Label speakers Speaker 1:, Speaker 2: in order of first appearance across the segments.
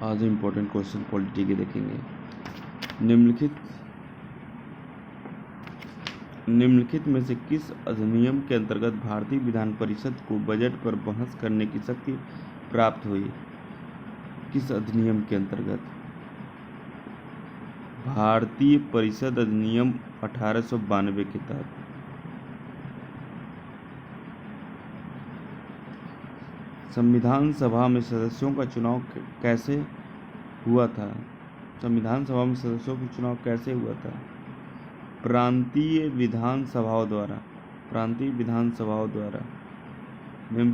Speaker 1: आज important question polity के देखेंगे। निम्नलिखित में से किस अधिनियम के अंतर्गत भारतीय विधान परिषद को बजट पर बहस करने की शक्ति प्राप्त हुई? किस अधिनियम के अंतर्गत? भारतीय परिषद अधिनियम 1892 के तहत। संविधान सभा में सदस्यों का चुनाव कैसे हुआ था? संविधान सभा में सदस्यों का चुनाव कैसे हुआ था? प्रांतीय विधान सभाओं द्वारा।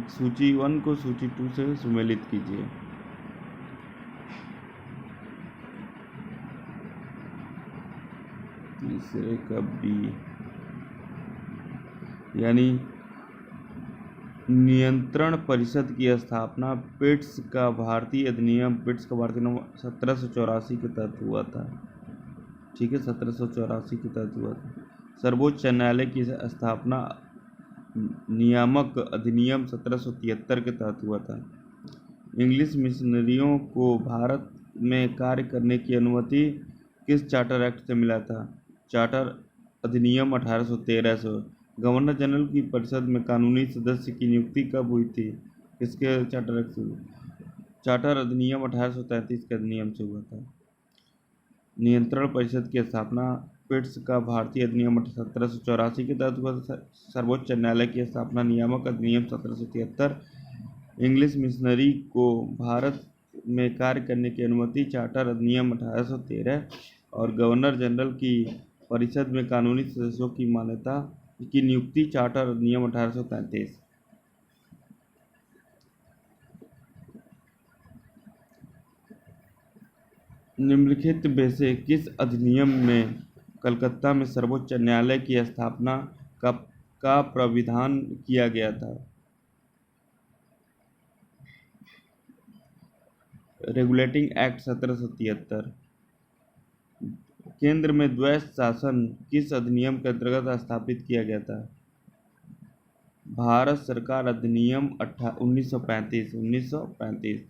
Speaker 1: सूची 1 को सूची 2 से सुमेलित कीजिए। तीसरे का बी, यानी नियंत्रण परिषद की स्थापना पिट्स का भारतीय अधिनियम 1784 के तहत हुआ था। ठीक है, 1784 के तहत हुआ था। सर्वोच्च न्यायालय की स्थापना नियामक अधिनियम 1773 के तहत हुआ था। इंग्लिश मिशनरियों को भारत में कार्य करने की अनुमति किस चार्टर एक्ट से मिला था? चार्टर अधिनियम 1813 से। गवर्नर जनरल की परिषद में कानूनी सदस्य की नियुक्ति कब हुई थी? किसके चार्टर एक्ट से? चार्टर अधिनियम 1833 के अधिनियम से हुआ था। नियंत्रण परिषद की स्थापना पिट्स का भारतीय अधिनियम 1784 के तहत हुआ था। सर्वोच्च न्यायालय की स्थापना नियामक अधिनियम 1773। इंग्लिश मिशनरी को भारत में कार्य करने की अनुमति चार्टर अधिनियम 1813 और गवर्नर जनरल की परिषद में कानूनी सदस्यों की मान्यता की नियुक्ति चार्टर अधिनियम 1833। निम्नलिखित में से किस अधिनियम में कलकत्ता में सर्वोच्च न्यायालय की स्थापना का प्राविधान किया गया था? Regulating act 1773। केंद्र में द्वैध शासन किस अधिनियम के अंतर्गत स्थापित किया गया था? भारत सरकार अधिनियम 1935।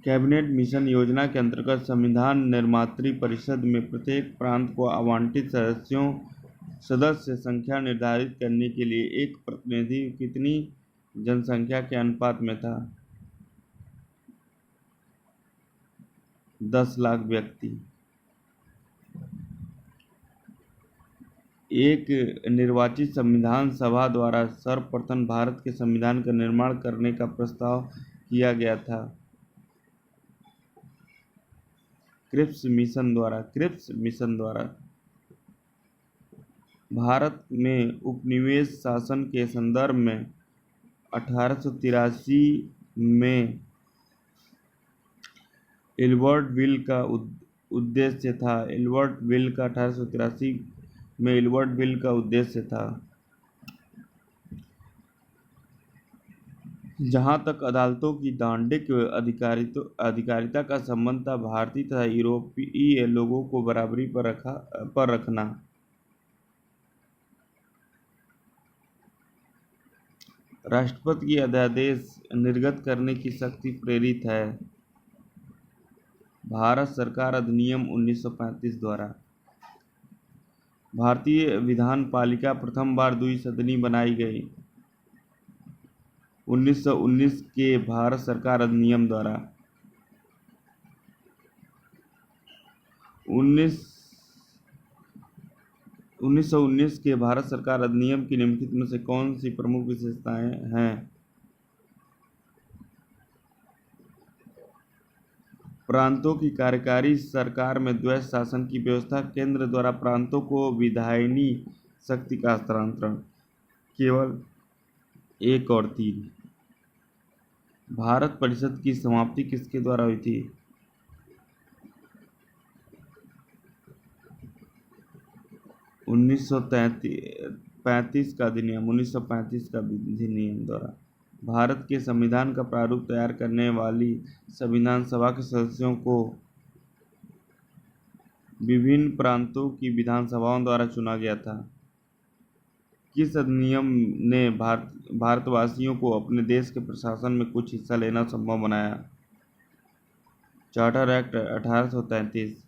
Speaker 1: कैबिनेट मिशन योजना के अंतर्गत संविधान निर्मात्री परिषद में प्रत्येक प्रांत को आवंटित सदस्य संख्या निर्धारित करने के लिए एक प्रतिनिधि कितनी जनसंख्या के अनुपात में था? 10 लाख व्यक्ति। एक निर्वाचित संविधान सभा द्वारा सर्वप्रथम भारत के संविधान का निर्माण करने का प्रस्ताव किया गया था। क्रिप्स मिशन द्वारा। भारत में उपनिवेश शासन के संदर्भ में 1883 में एल्बर्ट बिल का उद्देश्य था। 1883 में एल्बर्ट बिल का उद्देश्य था। जहाँ तक अदालतों की दांडिक अधिकारिता का संबंध था, भारतीय तथा यूरोपीय लोगों को बराबरी पर रखना। राष्ट्रपति की अध्यादेश निर्गत करने की शक्ति प्रेरित है। भारत सरकार अधिनियम 1935 द्वारा। भारतीय विधान पालिका प्रथम बार द्विसदनी बनाई गई 1919 के भारत सरकार अधिनियम द्वारा। 1919 के भारत सरकार अधिनियम की निम्नलिखित में से कौन सी प्रमुख विशेषताएं हैं? प्रांतों की कार्यकारी सरकार में द्वैध शासन की व्यवस्था। केंद्र द्वारा प्रांतों को विधायिनी शक्ति का हस्तांतरण। केवल 1 और 3। भारत परिषद की समाप्ति किसके द्वारा हुई थी? उन्नीस सौ 1935 का अधिनियम द्वारा। भारत के संविधान का प्रारूप तैयार करने वाली संविधान सभा के सदस्यों को विभिन्न प्रांतों की विधानसभाओं द्वारा चुना गया था। किस अधिनियम ने भारतवासियों को अपने देश के प्रशासन में कुछ हिस्सा लेना संभव बनाया? Charter act 1833।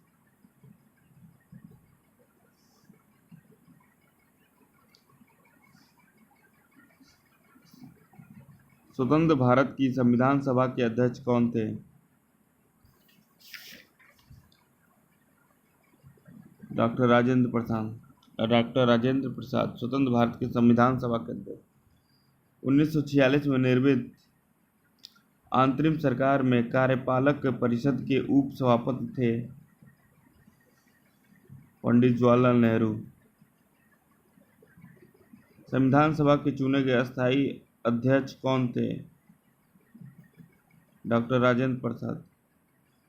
Speaker 1: स्वतंत्र भारत की संविधान सभा के अध्यक्ष कौन थे? डॉक्टर राजेंद्र प्रसाद स्वतंत्र भारत के संविधान सभा के अध्यक्ष। 1946 में निर्मित अंतरिम सरकार में कार्यपालक परिषद के उप सभापति थे पंडित जवाहरलाल नेहरू। संविधान सभा के चुने गए अस्थायी अध्यक्ष कौन थे? डॉक्टर राजेंद्र प्रसाद।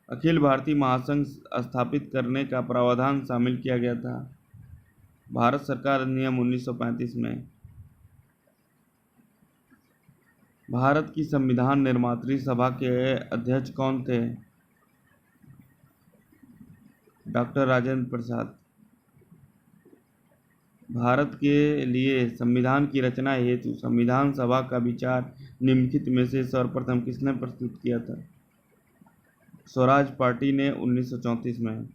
Speaker 1: अखिल भारतीय महासंघ स्थापित करने का प्रावधान शामिल किया गया था भारत सरकार अधिनियम 1935 में। भारत की संविधान निर्मात्री सभा के अध्यक्ष कौन थे? डॉक्टर राजेंद्र प्रसाद। भारत के लिए संविधान की रचना हेतु संविधान सभा का विचार निम्नलिखित में से सर्वप्रथम किसने प्रस्तुत किया था? स्वराज पार्टी ने 1934 में।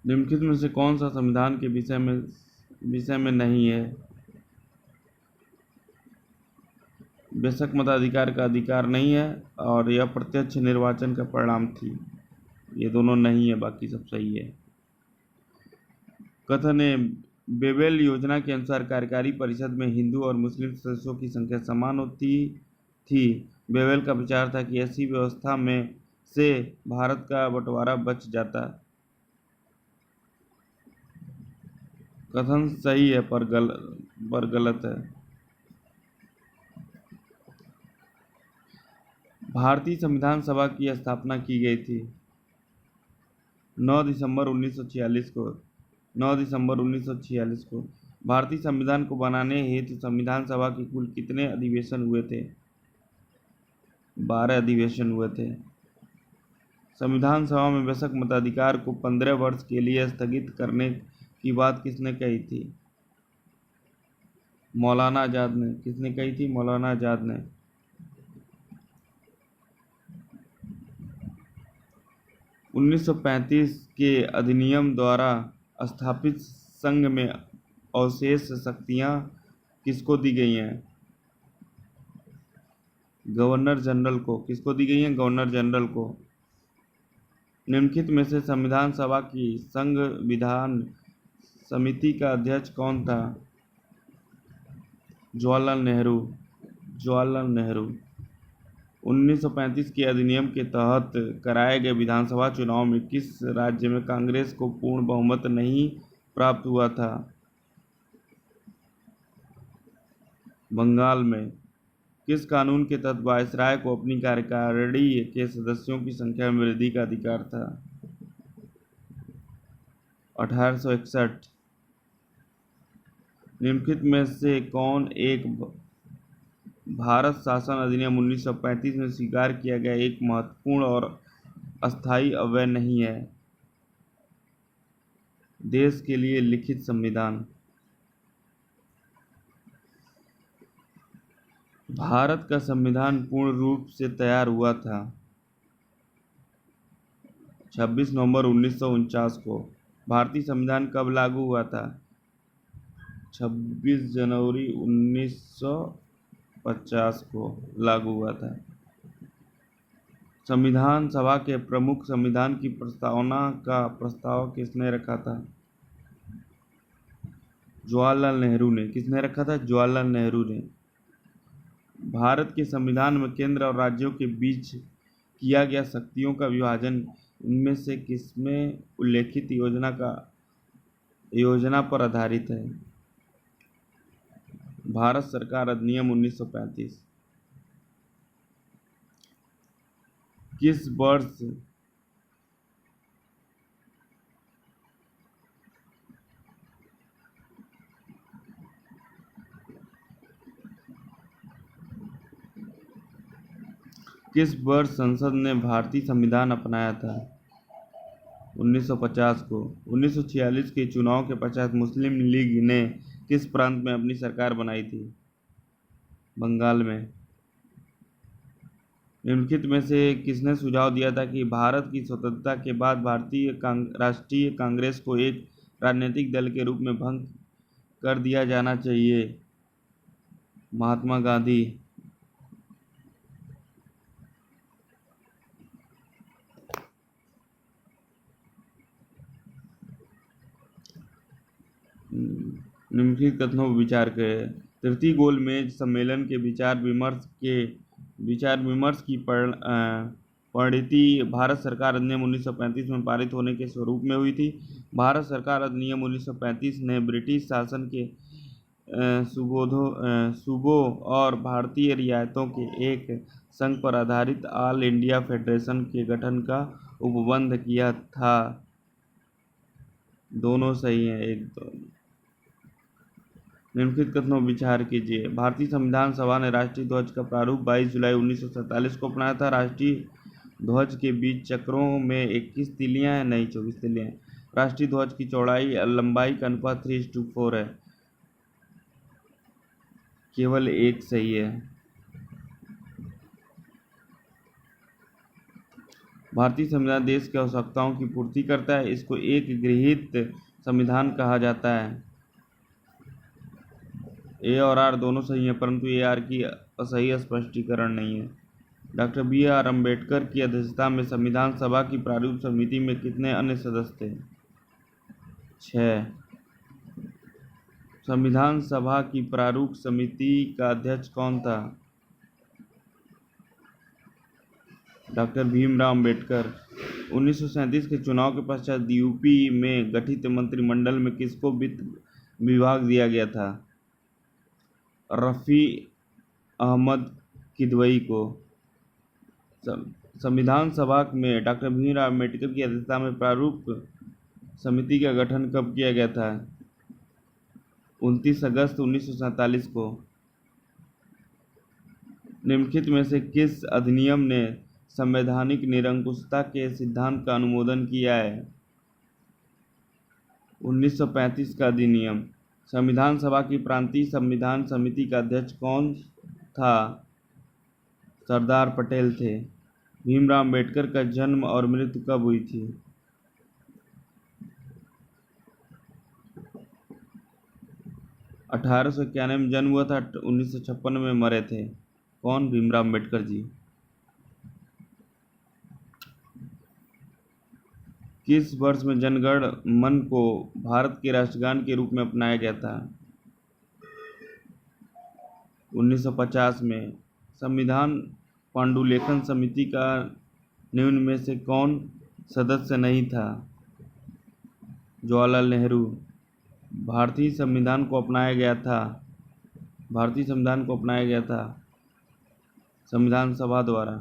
Speaker 1: निम्नलिखित में से कौन सा संविधान के विषय में नहीं है? बेशक मताधिकार का अधिकार नहीं है और यह प्रत्यक्ष निर्वाचन का परिणाम थी। ये दोनों नहीं है, बाकी सब सही है। कथन है बेबेल योजना के अनुसार कार्यकारी परिषद में हिंदू और मुस्लिम सदस्यों की संख्या समान होती थी। बेबेल का विचार था कि ऐसी व्यवस्था में से भारत का बंटवारा बच जाता। कथन सही है पर गलत है। भारतीय संविधान सभा की स्थापना की गई थी 9 दिसंबर 1946 को। भारतीय संविधान को बनाने हेतु संविधान सभा के कुल कितने अधिवेशन हुए थे? 12 अधिवेशन हुए थे। संविधान सभा में बेशक मताधिकार को 15 वर्ष के लिए स्थगित करने की बात किसने कही थी? मौलाना आजाद ने। किसने कही थी? मौलाना आजाद ने। उन्नीस सौ 1935 के अधिनियम द्वारा स्थापित संघ में अवशेष शक्तियां किसको दी गई हैं? गवर्नर जनरल को। किसको दी गई हैं? गवर्नर जनरल को। निम्नलिखित में से संविधान सभा की संघ विधान समिति का अध्यक्ष कौन था? जवाहरलाल नेहरू। 1935 के अधिनियम के तहत कराए गए विधानसभा चुनाव में किस राज्य में कांग्रेस को पूर्ण बहुमत नहीं प्राप्त हुआ था? बंगाल में। किस कानून के तहत वायसराय को अपनी कार्यकारिणी के सदस्यों की संख्या में वृद्धि का अधिकार था? 1861। निम्नलिखित में से कौन एक भारत शासन अधिनियम 1935 में स्वीकार किया गया एक महत्वपूर्ण और अस्थायी अवयव नहीं है? देश के लिए लिखित संविधान। भारत का संविधान पूर्ण रूप से तैयार हुआ था 26 नवंबर 1949 को। भारतीय संविधान कब लागू हुआ था? 26 जनवरी 1950 को लागू हुआ था। संविधान सभा के प्रमुख संविधान की प्रस्तावना का प्रस्ताव किसने रखा था? जवाहरलाल नेहरू ने। किसने रखा था? जवाहरलाल नेहरू ने। भारत के संविधान में केंद्र और राज्यों के बीच किया गया शक्तियों का विभाजन इनमें से किसमें उल्लेखित योजना पर आधारित है? भारत सरकार अधिनियम 1935। किस वर्ष संसद ने भारतीय संविधान अपनाया था? 1950 को। 1946 के चुनाव के पश्चात मुस्लिम लीग ने किस प्रांत में अपनी सरकार बनाई थी? बंगाल में। निम्नलिखित में से किसने सुझाव दिया था कि भारत की स्वतंत्रता के बाद भारतीय राष्ट्रीय कांग्रेस को एक राजनीतिक दल के रूप में भंग कर दिया जाना चाहिए? महात्मा गांधी। निम्नलिखित कथनों पर विचार करें। तृतीय गोलमेज सम्मेलन के विचार विमर्श की परिणति भारत सरकार अधिनियम 1935 में पारित होने के स्वरूप में हुई थी। भारत सरकार अधिनियम 1935 ने ब्रिटिश शासन के सूबों और भारतीय रियासतों के एक संघ पर आधारित ऑल इंडिया फेडरेशन के गठन का उपबंध किया था। दोनों सही हैं। एक तो निम्नलिखित कथनों पर विचार कीजिए। भारतीय संविधान सभा ने राष्ट्रीय ध्वज का प्रारूप 22 जुलाई 1947 को अपनाया था। राष्ट्रीय ध्वज के बीच चक्रों में 21 तीलियां हैं, नहीं 24 तीलियां हैं। राष्ट्रीय ध्वज की चौड़ाई लंबाई का अनुपात 3:4 है। केवल एक सही है। भारतीय संविधान देश की आवश्यकताओं की पूर्ति करता है। इसको एक गृहीत संविधान कहा जाता है। ए और आर दोनों सही हैं, परंतु ए आर की सही स्पष्टीकरण नहीं है। डॉक्टर बी आर अम्बेडकर की अध्यक्षता में संविधान सभा की प्रारूप समिति में कितने अन्य सदस्य थे? 6। संविधान सभा की प्रारूप समिति का अध्यक्ष कौन था? डॉक्टर भीमराव अम्बेडकर। 1937 के चुनाव के पश्चात यूपी में गठित मंत्रिमंडल में किसको वित्त विभाग दिया गया था? रफ़ी अहमद किदवई को। संविधान सभा में डॉक्टर भीमराव अम्बेडकर की अध्यक्षता में प्रारूप समिति का गठन कब किया गया था? 29 अगस्त 1947 को। निम्नलिखित में से किस अधिनियम ने संवैधानिक निरंकुशता के सिद्धांत का अनुमोदन किया है? 1935 का अधिनियम। संविधान सभा की प्रांतीय संविधान समिति का अध्यक्ष कौन था? सरदार पटेल थे। भीमराव अम्बेडकर का जन्म और मृत्यु कब हुई थी? 1891 में जन्म हुआ था, 1956 में मरे थे। कौन? भीमराव अम्बेडकर जी। किस वर्ष में जनगण मन को भारत के राष्ट्रगान के रूप में अपनाया गया था? 1950 में। संविधान पांडुलेखन समिति का निम्न में से कौन सदस्य नहीं था? जवाहरलाल नेहरू। भारतीय संविधान को अपनाया गया था संविधान सभा द्वारा।